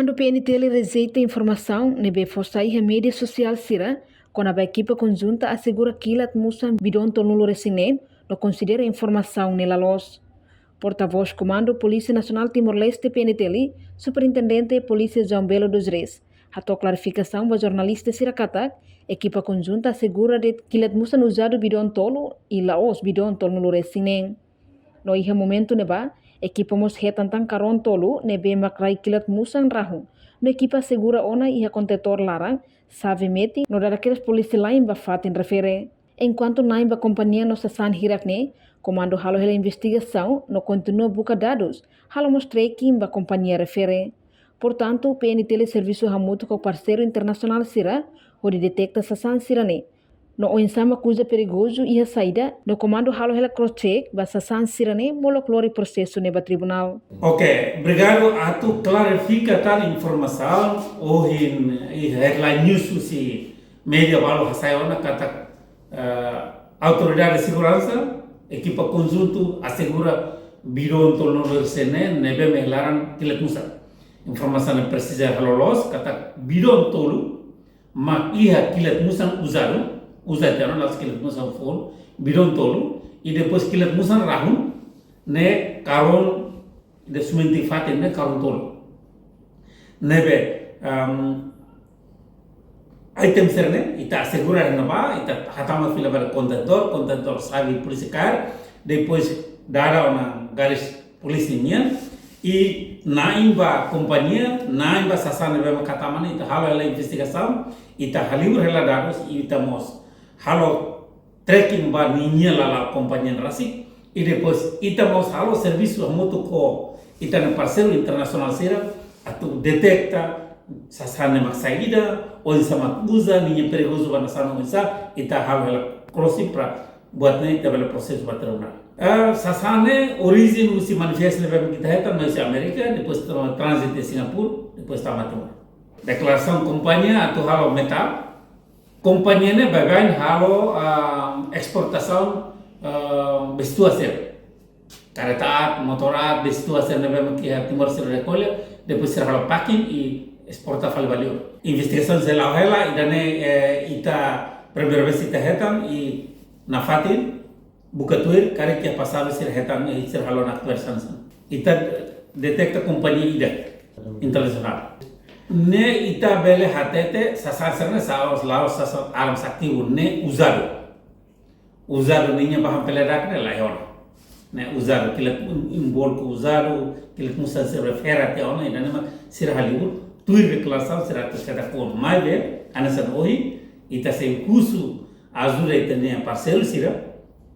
Comando PNTL rejeita informação nebe forçai a mídia social sira, quando a equipa conjunta assegura kilat musan bidon tolnulo resine, não considera informação nela los. Porta-voz Comando Polícia Nacional Timor-Leste PNTL, Superintendente Polícia João Belo dos Reis, atou clarificação para jornalista Sirakatak, equipa conjunta assegura de kilat musan usado bidon tolo e laos bidon tolnulo resine. No iha momento neba, equipa mos tentang karon tolu nebe makrai kilat musang rahu. No equipa segura ona iha kontetor larang, sabe meti no daqueles polisi lain ba fatin refere. Enquanto naim ba companhia nossa san hirakne, comando halo hela investigação no continua buka dados, halo mos tracking ba companhia refere. Portanto, o PNTL Serviço Hamuto com parceiro internacional Sira, onde detecta sasan Sirane. No insama coisa perigoso e a saída, no comando halo hela cross-check, basta sasan Sirane, moloclore processo neba tribunal. Ok, obrigado a tu clarifica tal informação ou em headline news se media balu hasayona kata autoridade de segurança, equipa conjunto assegura biro tolno sene nebe melaran kilat musa. Informação precisa halolos kata biro tolu mak iha kilat musa usaram las kilat musa phone biro tolu e depois kilat musa rahun ne karon de sumenti fatin ne karon tolu nebe item serne ita assegura naba ita hatama fila bar contentor sabe policiar depois dara uma garis policinya e naimba companhia naimba sasana be makatamana ita halo ela investigação ita halibur hela dados ita mos halo tracking ba ninya la companhia rasi e depois ita mos halo serviço moto ko ita na parceiro internacional sera atu detecta sasana mak saída ou sama usa ninha perigoso ba nasana usa ita halo ela crossing pra buatnya ita bela processo ba tribunal. Sasane origin usi manifest leve kita heta no América, depois transit de Singapura, depois tá Timor. Declaração companhia atau halo metal. Companhia ne bagain halo exportação bestua ser. Kereta, motorat, bestua ser nebe que Timor ser recolhe, depois ser halo packing e exporta valeu. Investigação zela hela e dane ita primeira vez ita hetam e na fatin buka tuir kare kia pasal sir hetam e sir halo nak versansan ita detecta companhia ida internacional ne ita bele hatete sasasarna saos laos sasas alam sakti ne usado ninya baham peledak ne layon ne usado kilat imbol ko usado kilat musa se refera te ona ida ne sir halibur tuir reclassão será que será com mais be anasan ohi ita se curso azura ita ne parceiro sira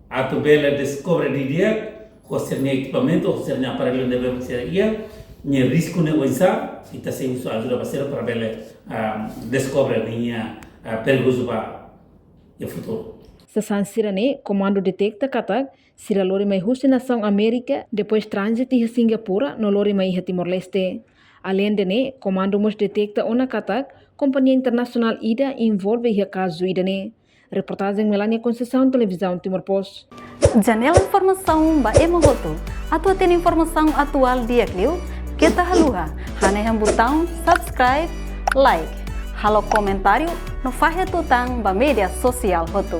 atau bela descobre di dia hosernya equipamento hosernya aparelho deve ser ia ne risco ne oisa ita se uso ajuda parceiro para bela descobre ninya perigoso ba e futuro. Sasan Sirane, comando detecta katak, sira lori mai husi nação América, depois transit a Singapura, no lori mai Timor-Leste. Além de ne, comando mos detecta ona katak, companhia internacional ida envolve ia caso ida ne. Reportagem Melania Conceição, Televisão Timor Post. Janela informação ba emogoto. Atau tem informação atual dia kliu, kita haluha. Hane yang botão subscribe, like, halo comentário no fahe tutang ba media sosial hotu.